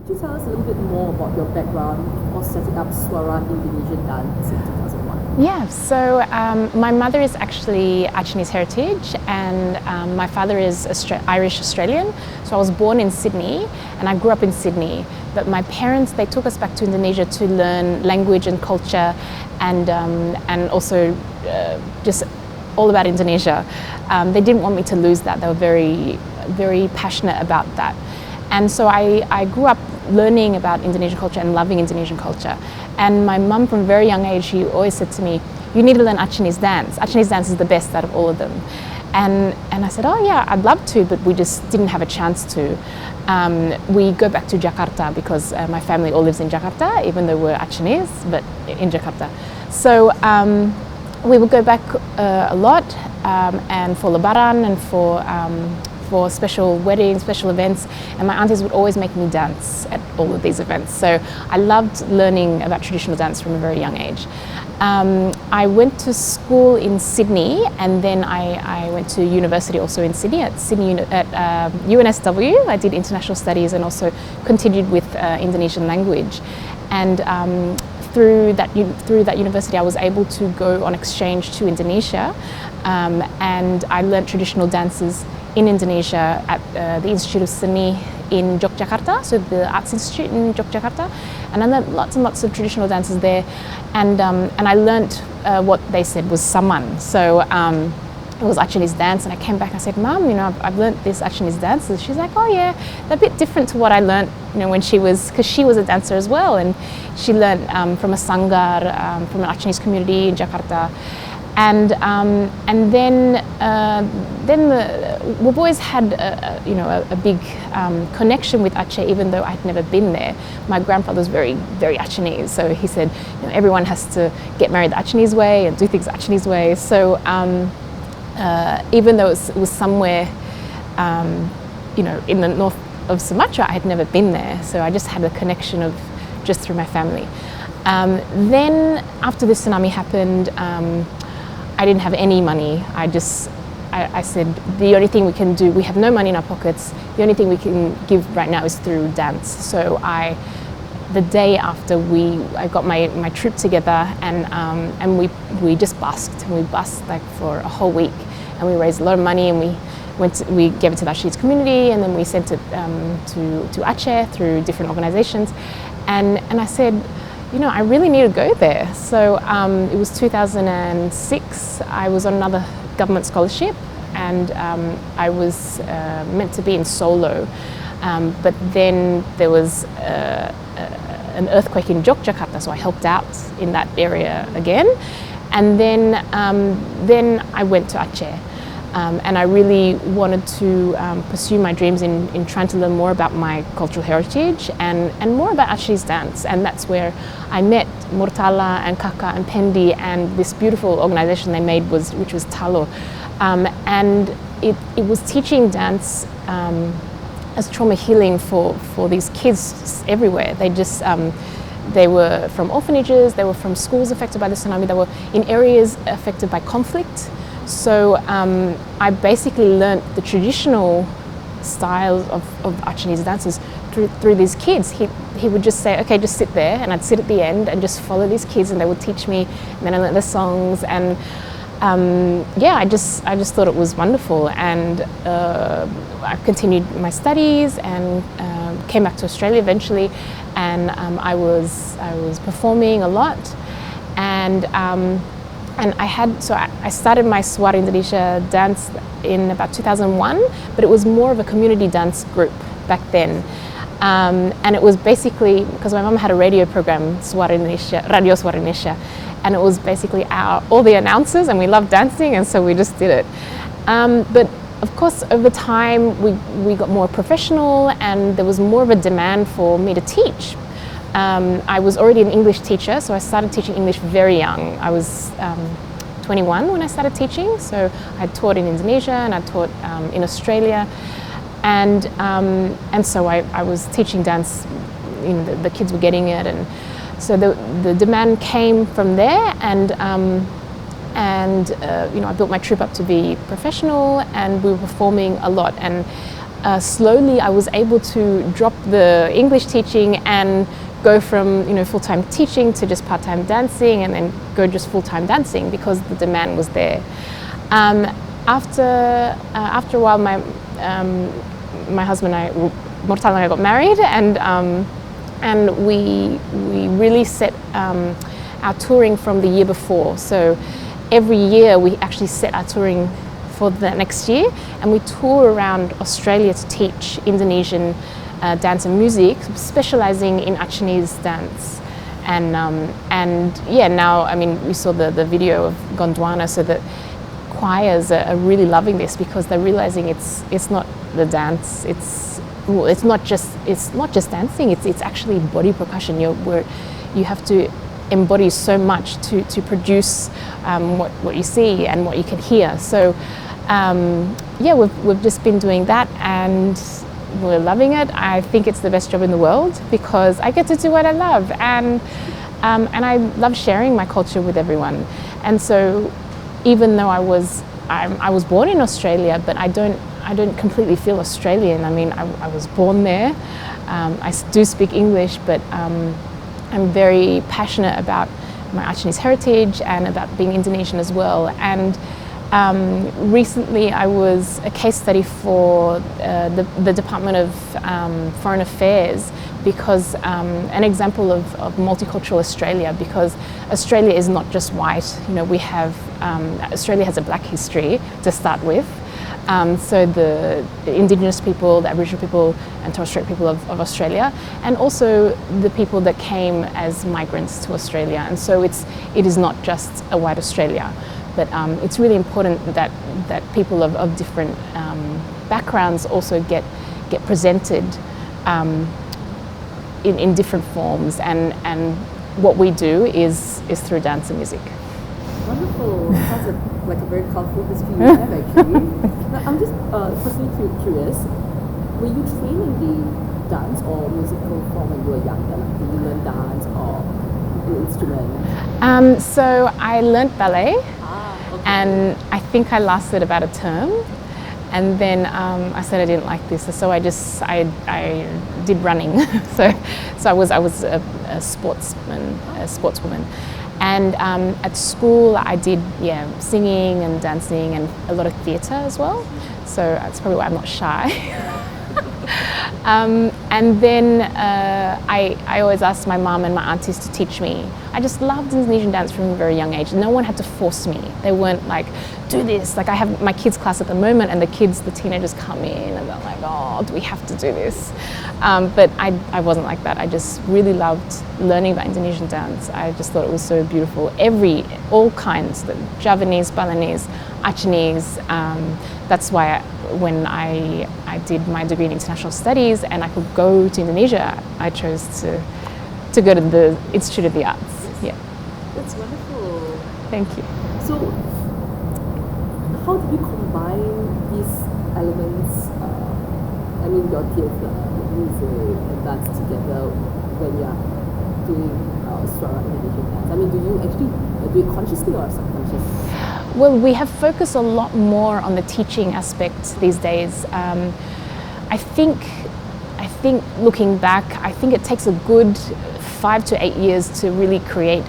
Could you tell us a little bit more about your background of setting up Suara Indonesian dance in 2001? Yeah, so my mother is actually Acehnese heritage, and my father is Irish Australian. So I was born in Sydney and I grew up in Sydney. But my parents, they took us back to Indonesia to learn language and culture, and also just all about Indonesia. They didn't want me to lose that. They were very, very passionate about that. And so I grew up learning about Indonesian culture and loving Indonesian culture. And my mum, from a very young age, she always said to me, you need to learn Acehnese dance. Acehnese dance is the best out of all of them. And I said, oh yeah, I'd love to, but we just didn't have a chance to. We go back to Jakarta because my family all lives in Jakarta, even though we're Acehnese, but in Jakarta. So we would go back a lot, and for Lebaran and for special weddings, special events, and my aunties would always make me dance at all of these events. So I loved learning about traditional dance from a very young age. I went to school in Sydney, and then I went to university also in Sydney at UNSW. I did international studies and also continued with Indonesian language. And through that university, I was able to go on exchange to Indonesia, and I learned traditional dances in Indonesia at the Institute of Seni in Yogyakarta, so the Arts Institute in Yogyakarta, and I learned lots and lots of traditional dances there, and I learnt what they said was Saman, so it was Acehnese dance, and I came back and I said, Mum, you know, I've learnt this Acehnese dances. She's like, oh yeah, they're a bit different to what I learnt, you know, when because she was a dancer as well, and she learnt from a Sanggar, from an Acehnese community in Jakarta. And then we've always had a big connection with Aceh, even though I'd never been there. My grandfather's very, very Acehnese, so he said, you know, everyone has to get married the Acehnese way and do things the Acehnese way. So even though it was somewhere, in the north of Sumatra, I had never been there, so I just had a connection of just through my family. Then after the tsunami happened, I didn't have any money. I said, the only thing we can do, we have no money in our pockets, the only thing we can give right now is through dance. So the day after I got my troupe together, and we just busked. We busked like for a whole week, and we raised a lot of money, and we gave it to the Acehnese community, and then we sent it to Aceh through different organizations. And I said, you know, I really need to go there. So it was 2006. I was on another government scholarship, and I was meant to be in Solo, but then there was an earthquake in Yogyakarta, so I helped out in that area again. And then I went to Aceh. And I really wanted to pursue my dreams in trying to learn more about my cultural heritage and more about Acehnese dance. And that's where I met Murtala and Kaka and Pendi and this beautiful organization they made, which was Talo. And it was teaching dance as trauma healing for these kids everywhere. They were from orphanages, they were from schools affected by the tsunami, they were in areas affected by conflict. So I basically learnt the traditional styles of Acehnese dances through these kids. He would just say, okay, just sit there, and I'd sit at the end and just follow these kids, and they would teach me, and then I learnt the songs, and I just thought it was wonderful. And I continued my studies and came back to Australia eventually, and I was performing a lot, and I started my Suara Indonesia dance in about 2001, but it was more of a community dance group back then. And it was basically, because my mum had a radio program, Radio Suara Indonesia, and it was basically all the announcers, and we loved dancing, and so we just did it. But of course, over time, we got more professional, and there was more of a demand for me to teach. I was already an English teacher, so I started teaching English very young. I was 21 when I started teaching, so I taught in Indonesia and I taught in Australia, and so I was teaching dance. You know, the kids were getting it, and so the demand came from there, and I built my troupe up to be professional, and we were performing a lot. And slowly I was able to drop the English teaching and go from full-time teaching to just part-time dancing, and then go just full-time dancing because the demand was there. After a while, my husband and I, Murtala and I, got married, and we really set our touring from the year before. So every year we actually set our touring for the next year, and we tour around Australia to teach Indonesian dance and music, specializing in Acehnese dance. And yeah, now, I mean, we saw the video of Gondwana, so that choirs are really loving this because they're realizing it's not the dance, it's not just dancing, it's actually body percussion. You have to embody so much to produce what you see and what you can hear. So yeah, we've just been doing that, and we're loving it. I think it's the best job in the world because I get to do what I love, and I love sharing my culture with everyone. And so, even though I was born in Australia, but I don't completely feel Australian. I mean, I was born there. I do speak English, but I'm very passionate about my Acehnese heritage and about being Indonesian as well. And recently I was a case study for the Department of Foreign Affairs, because an example of multicultural Australia, because Australia is not just white. We have Australia has a black history to start with. So the Indigenous people, the Aboriginal people and Torres Strait people of Australia, and also the people that came as migrants to Australia. And so it is not just a white Australia, but it's really important that people of different backgrounds also get presented in different forms, and what we do is through dance and music. Wonderful. Sounds like a very colorful history you have, actually. Now, I'm just personally curious, were you trained in the dance or musical form when you were younger? Like, did you learn dance or do instrument? So I learnt ballet, Okay. and I think I lasted about a term, and then I said I didn't like this, so I did running. so I was a sportswoman. And at school I did singing and dancing and a lot of theatre as well. So that's probably why I'm not shy. And then I always asked my mum and my aunties to teach me. I just loved Indonesian dance from a very young age. No one had to force me. They weren't like, do this. Like, I have my kids' class at the moment, and the teenagers come in and they're like, oh, do we have to do this? But I wasn't like that. I just really loved learning about Indonesian dance. I just thought it was so beautiful. All kinds, the Javanese, Balinese, Acehnese. That's why when I did my degree in international studies and I could go to Indonesia, I chose to go to the Institute of the Arts. Yeah. That's wonderful. Thank you. So, how do you combine these elements, your theatre, music and dance together when you're doing Suara Indonesian dance? I mean, do you actually do it consciously or subconsciously? Well, we have focused a lot more on the teaching aspect these days. I think looking back, I think it takes a good 5 to 8 years to really create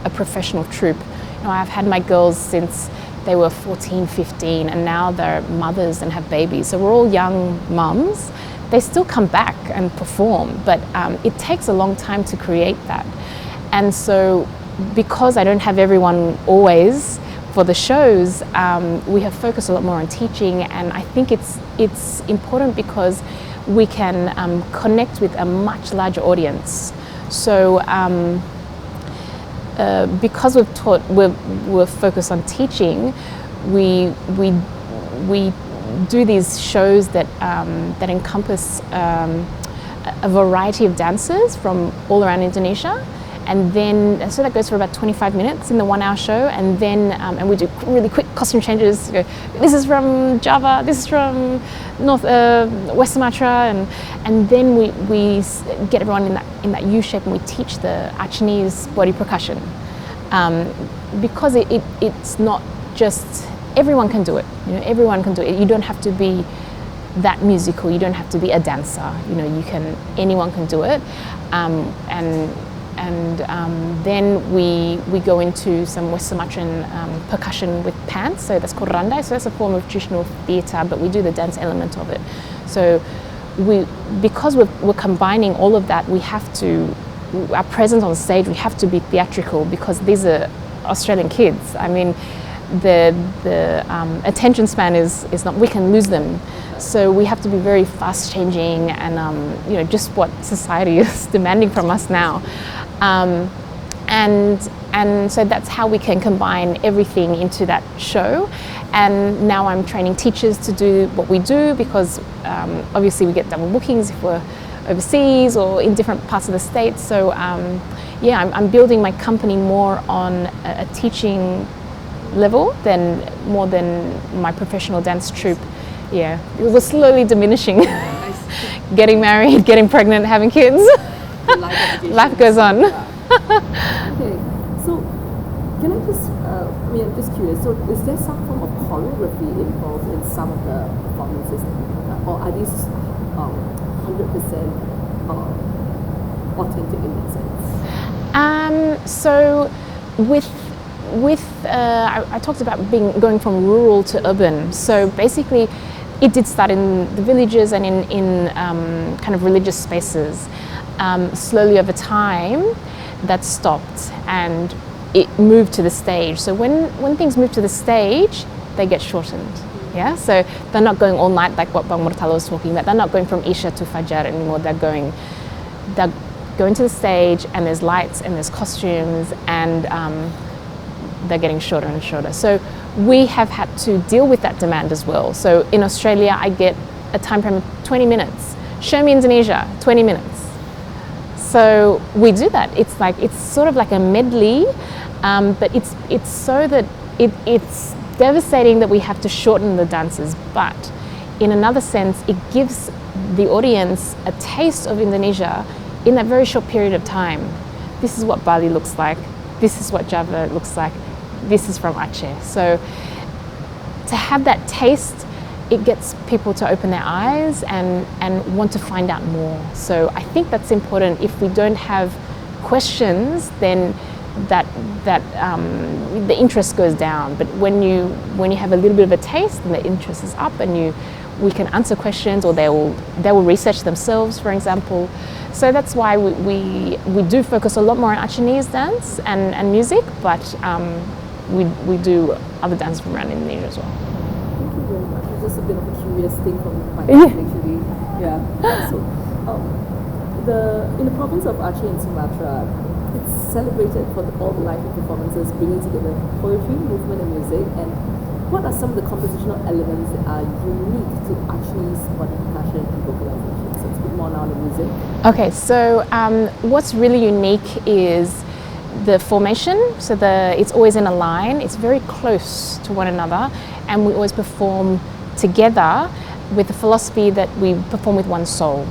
a professional troupe. I've had my girls since they were 14, 15, and now they're mothers and have babies. So we're all young mums. They still come back and perform, but it takes a long time to create that. And so because I don't have everyone always for the shows, we have focused a lot more on teaching, and I think it's important because we can connect with a much larger audience. So because we're focused on teaching, we do these shows that encompass a variety of dances from all around Indonesia. And then, so that goes for about 25 minutes in the 1 hour show, and then and we do really quick costume changes. This is from Java, this is from West Sumatra, and then we get everyone in that U shape, and we teach the Acehnese body percussion, because it's not just everyone can do it. Everyone can do it. You don't have to be that musical. You don't have to be a dancer. You know, anyone can do it. Then we go into some West Sumatran percussion with pants, so that's called randai. So that's a form of traditional theatre, but we do the dance element of it. So because we're combining all of that, our presence on stage, we have to be theatrical, because these are Australian kids. I mean, the attention span is not, we can lose them. So we have to be very fast changing, and just what society is demanding from us now. And so that's how we can combine everything into that show. And now I'm training teachers to do what we do, because obviously we get double bookings if we're overseas or in different parts of the state. So I'm building my company more on a teaching level more than my professional dance troupe. Yeah, it was slowly diminishing. Getting married, getting pregnant, having kids. Life goes on. Okay, so can I just, I'm just curious, so is there some form of choreography involved in some of the performances, or are these 100% authentic in that sense? So I talked about going from rural to urban. So basically, it did start in the villages and in kind of religious spaces. Slowly over time, that stopped and it moved to the stage. So when things move to the stage, they get shortened. Yeah, so they're not going all night like what Bang Murtala was talking about. They're not going from Isha to Fajar anymore. They're going to the stage, and there's lights and there's costumes, and they're getting shorter and shorter. So we have had to deal with that demand as well. So in Australia, I get a time frame of 20 minutes. Show me Indonesia, 20 minutes. So we do that. It's sort of like a medley, but it's so that it's devastating that we have to shorten the dances. But in another sense, it gives the audience a taste of Indonesia in that very short period of time. This is what Bali looks like. This is what Java looks like. This is from Aceh. So to have that taste, it gets people to open their eyes and want to find out more. So I think that's important. If we don't have questions, then the interest goes down. But when you have a little bit of a taste, then the interest is up, and we can answer questions, or they will research themselves, for example. So that's why we do focus a lot more on Acehnese dance and music, but we do other dances from around Indonesia as well. Thank you very much. It's just a bit of a curious thing from my end, actually. Yeah. So, in the province of Aceh and Sumatra, it's celebrated for all the lively performances, bringing together poetry, movement, and music. And what are some of the compositional elements that are unique to Acehnese body percussion and vocalization? So it's a bit more now on the music. Okay, so what's really unique is the formation. So it's always in a line. It's very close to one another, and we always perform together with the philosophy that we perform with one soul.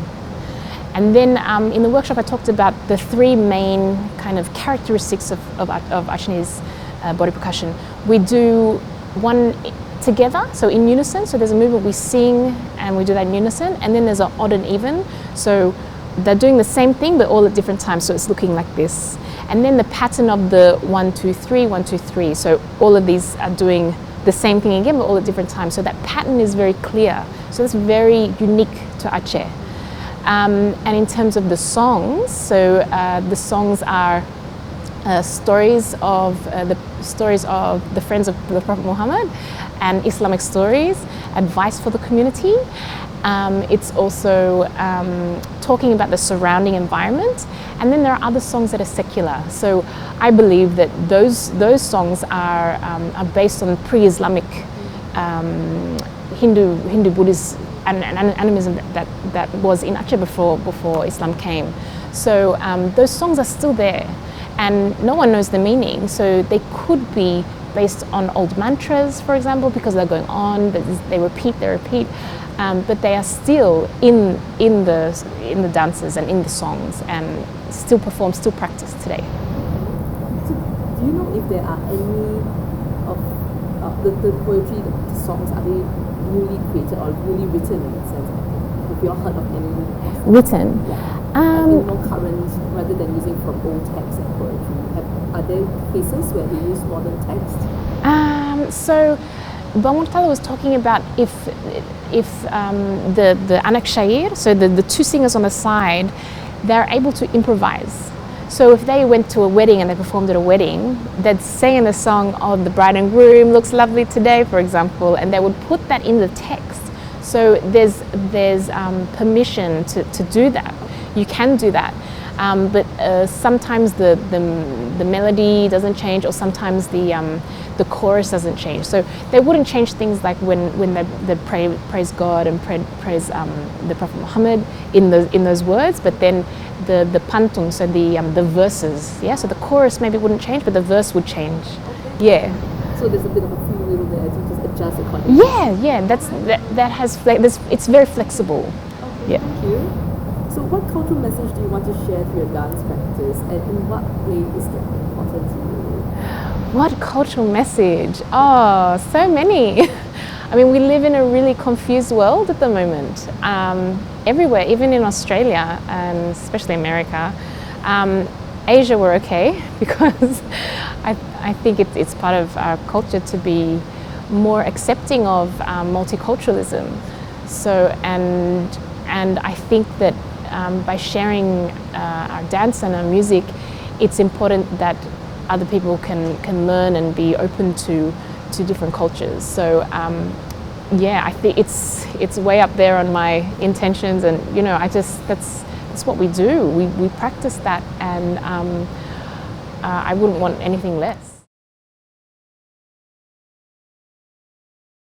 And then in the workshop, I talked about the three main kind of characteristics of Acehnese body percussion. We do one together, so in unison. So there's a movement we sing and we do that in unison. And then there's an odd and even. So they're doing the same thing, but all at different times. So it's looking like this. And then the pattern of the 1, 2, 3, 1, 2, 3. So all of these are doing the same thing again, but all at different times. So that pattern is very clear. So it's very unique to Aceh. And in terms of the songs, so the songs are stories of the friends of the Prophet Muhammad, and Islamic stories, advice for the community. It's also talking about the surrounding environment, and then there are other songs that are secular. So I believe that those songs are based on pre-Islamic Hindu Buddhist and animism that was in Aceh before Islam came. So those songs are still there, and no one knows the meaning. So they could be based on old mantras, for example, because they're going on, they repeat, but they are still in the dances and in the songs, and still performed, still practiced today. So do you know if there are any of the poetry, the songs, are they newly created or newly written in a sense? if you've heard of any Written. current, rather than using from old text and poetry. Are there cases where they use modern text? So Murtala was talking about if the anak syair, so the two singers on the side, they're able to improvise. So if they went to a wedding and they performed at a wedding, they'd sing the song, "Oh, the bride and groom looks lovely today," for example, and they would put that in the text. So there's permission to do that. You can do that. But sometimes the melody doesn't change, or sometimes the chorus doesn't change. So they wouldn't change things like when they praise God and praise the Prophet Muhammad in those words. But then the pantun, so the verses, yeah. So the chorus maybe wouldn't change, but the verse would change. Yeah. So there's a bit of a free will there to just adjust accordingly. Yeah. It's very flexible. Okay, Yeah. thank you. So what cultural message do you want to share through your dance practice, and in what way is that important to you? What cultural message? Oh, so many. I mean, we live in a really confused world at the moment. Everywhere, even in Australia and especially America. Asia, we're okay because I think it's part of our culture to be more accepting of multiculturalism. So and I think that by sharing our dance and our music, it's important that other people can learn and be open to different cultures. So yeah, I think it's way up there on my intentions, and that's what we do. We practice that, and I wouldn't want anything less.